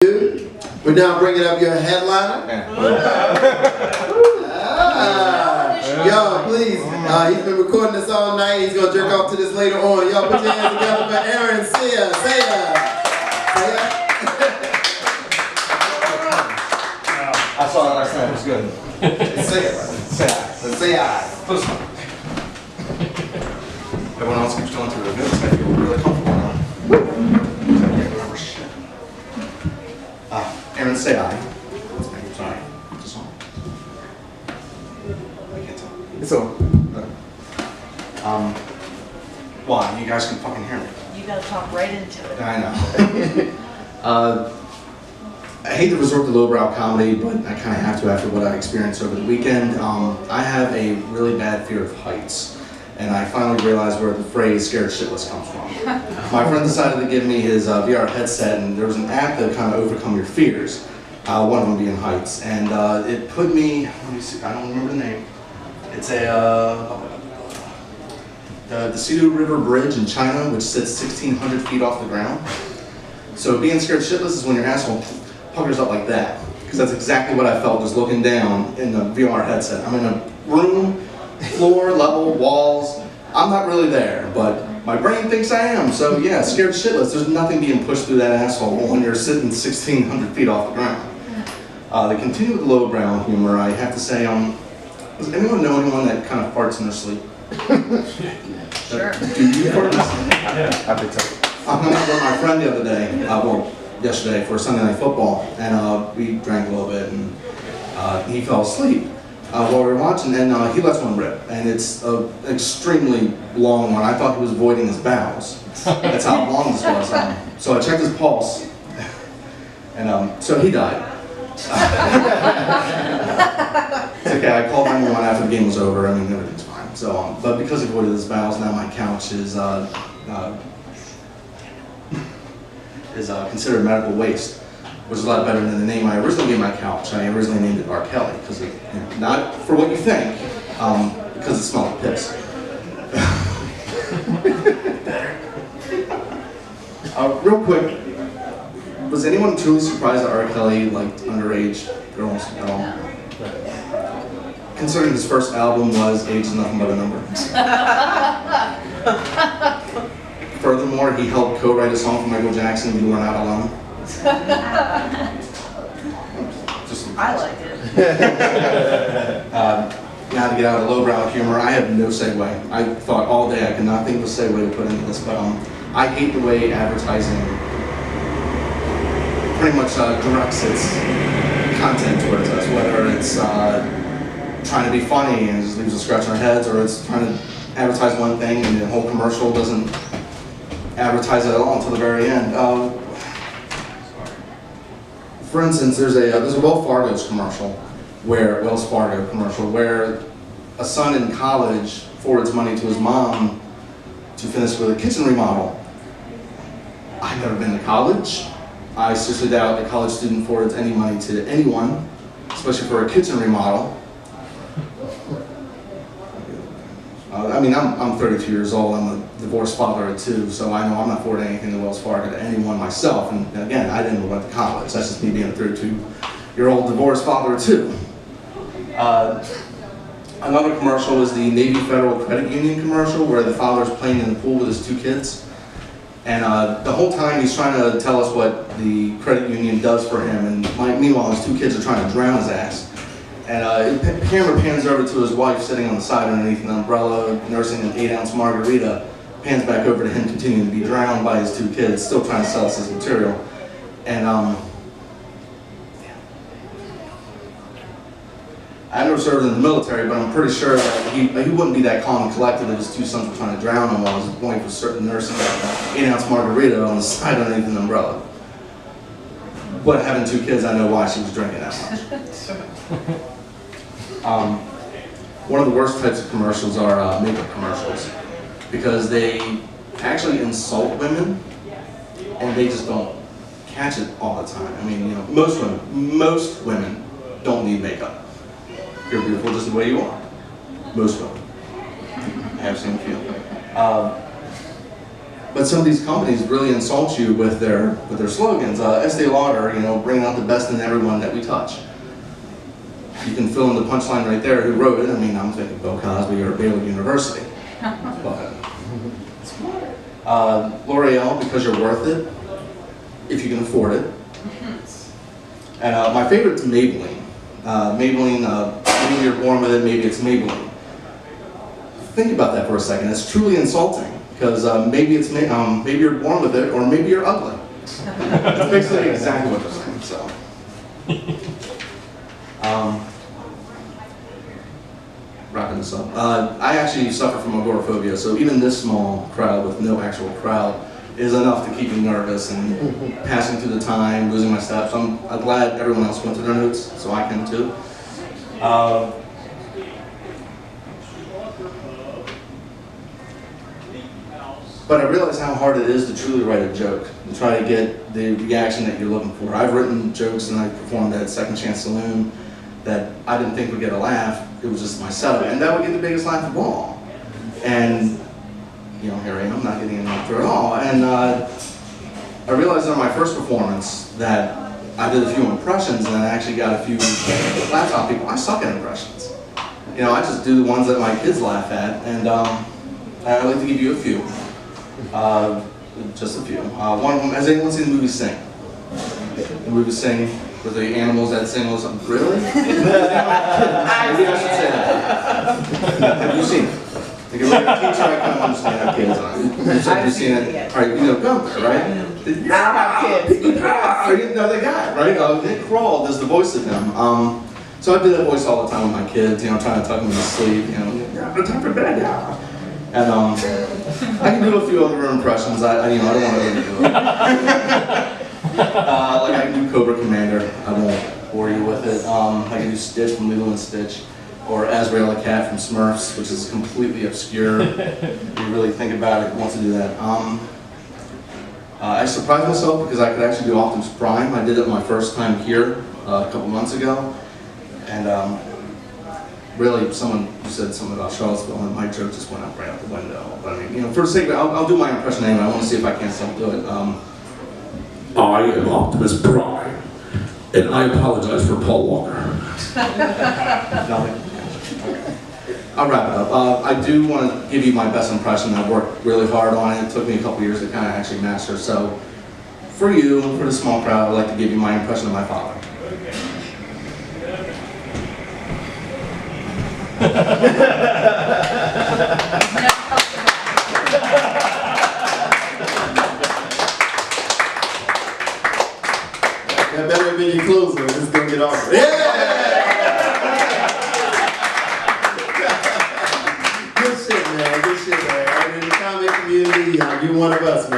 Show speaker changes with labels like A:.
A: We're now bringing up your headliner. Y'all, please. He's been recording this all night. He's gonna jerk off to this later on. Y'all put your hands together for Aaron Sia.
B: I saw that last night. It was good. Say I. Everyone else keeps going through the notes. I feel really comfortable now. Aaron, say I. Sorry. Just on. I can't tell. It's on. Why? You guys can fucking hear me.
C: You gotta talk right into it.
B: I know. I hate to resort to lowbrow comedy, but I kind of have to after what I experienced over the weekend. I have a really bad fear of heights, and I finally realized where the phrase "scared shitless" comes from. My friend decided to give me his VR headset, and there was an app that kind of overcome your fears. One of them being heights, and it put me. Let me see. I don't remember the name. It's the Sidu River Bridge in China, which sits 1,600 feet off the ground. So being scared shitless is when your asshole puckers up like that, because that's exactly what I felt just looking down in the VR headset. I'm in a room, floor, level, walls. I'm not really there, but my brain thinks I am. So yeah, scared shitless. There's nothing being pushed through that asshole when you're sitting 1,600 feet off the ground. To continue with lowbrow humor, I have to say, does anyone know anyone that kind of farts in their sleep?
C: Sure.
B: Do you fart in your sleep? Yeah, I think so. I hung out with my friend the other day, yesterday for Sunday Night Football, and we drank a little bit, and he fell asleep while we were watching, and he lets one rip, and it's an extremely long one. I thought he was voiding his bowels. That's how long this was. So I checked his pulse, and so he died. It's okay, I called 911 after the game was over. I mean, everything's fine. So, but because he voided his bowels, now my couch is considered medical waste, which is a lot better than the name I originally gave my couch. I originally named it R. Kelly, because not for what you think, because it smelled like piss. Real quick, was anyone truly surprised that R. Kelly liked underage girls at all? Considering his first album was Age is Nothing But a Number. Furthermore, he helped co-write a song for Michael Jackson, You Are Not Alone.
C: I liked it.
B: Now to get out of lowbrow humor, I have no segue. I thought all day I could not think of a segue to put into this, but I hate the way advertising pretty much directs its content towards us, whether it's trying to be funny and just leaves a scratch on our heads, or it's trying to advertise one thing and the whole commercial doesn't advertise it at all until the very end. For instance, there's a Wells Fargo commercial where a son in college forwards money to his mom to finish with a kitchen remodel. I've never been to college. I seriously doubt a college student forwards any money to anyone, especially for a kitchen remodel. I mean, I'm 32 years old. I'm a divorced father of two, so I know I'm not forwarding anything to Wells Fargo to anyone myself. And again, I didn't go to college. That's just me being a 32-year-old divorced father of two. Another commercial was the Navy Federal Credit Union commercial where the father's playing in the pool with his two kids. And the whole time he's trying to tell us what the credit union does for him, and meanwhile his two kids are trying to drown his ass. And the camera pans over to his wife sitting on the side underneath an umbrella, nursing an 8-ounce margarita, pans back over to him continuing to be drowned by his two kids, still trying to sell us his material. And I never served in the military, but I'm pretty sure that he wouldn't be that calm and collected if his two sons were trying to drown him while his wife was nursing an 8-ounce margarita on the side underneath an umbrella. But having two kids, I know why she was drinking that much. One of the worst types of commercials are makeup commercials, because they actually insult women, and they just don't catch it all the time. I mean, most women don't need makeup. You're beautiful just the way you are. Most women. I have seen a few. But some of these companies really insult you with their slogans. Estee Lauder, you know, bringing out the best in everyone that we touch. You can fill in the punchline right there. Who wrote it? I mean, I'm thinking Bill Cosby or Baylor University. But, L'Oreal, because you're worth it, if you can afford it. And my favorite's Maybelline. Maybelline, maybe you're born with it, maybe it's Maybelline. Think about that for a second. It's truly insulting. Because maybe you're born with it, or maybe you're ugly. It's basically exactly what they're saying. So, wrapping this up. I actually suffer from agoraphobia, so even this small crowd with no actual crowd is enough to keep me nervous and passing through the time, losing my steps. I'm glad everyone else went to their notes, so I can too. But I realize how hard it is to truly write a joke, to try to get the reaction that you're looking for. I've written jokes and I performed at Second Chance Saloon that I didn't think would get a laugh. It was just my setup, and that would get the biggest laugh of all. And, you know, here I am, not getting any laughter at all. And I realized on my first performance that I did a few impressions and I actually got a few laughs out of people. I suck at impressions. You know, I just do the ones that my kids laugh at, and I'd like to give you a few. Just a few. One of them, has anyone seen the movie Sing? The movie Sing, with the animals that sing or something? Really? Maybe I should say that. Have you seen it? Like, if you're a teacher, I kind of understand how kids are. Have you seen it? All right, you know Gunther, right?
D: I don't have kids.
B: No, they got it, right? Nick Kroll does the voice of him. So I do that voice all the time with my kids, you know, trying to tuck them to sleep, you know, no time for bed now. And I can do a few other impressions. I don't want to overdo it. Like I can do Cobra Commander. I won't bore you with it. I can do Stitch from Lilo and Stitch, or Azrael the Cat from Smurfs, which is completely obscure. If you really think about it, wants to do that. I surprised myself because I could actually do Optimus Prime. I did it my first time here a couple months ago, and really, someone said something about Charlottesville, and my joke just went up right out the window. But I mean, you know, for the sake of it, I'll do my impression anyway. I want to see if I can still do it.
E: I am Optimus Prime, and I apologize for Paul Walker.
B: Nothing. Okay. I'll wrap it up. I do want to give you my best impression. I've worked really hard on it. It took me a couple years to kind of actually master. So, for you, for the small crowd, I'd like to give you my impression of my father.
A: That better have been your closer. This is gonna get awesome. Yeah! Good shit, man. Good shit, man. In the comic community, you're one of us, man.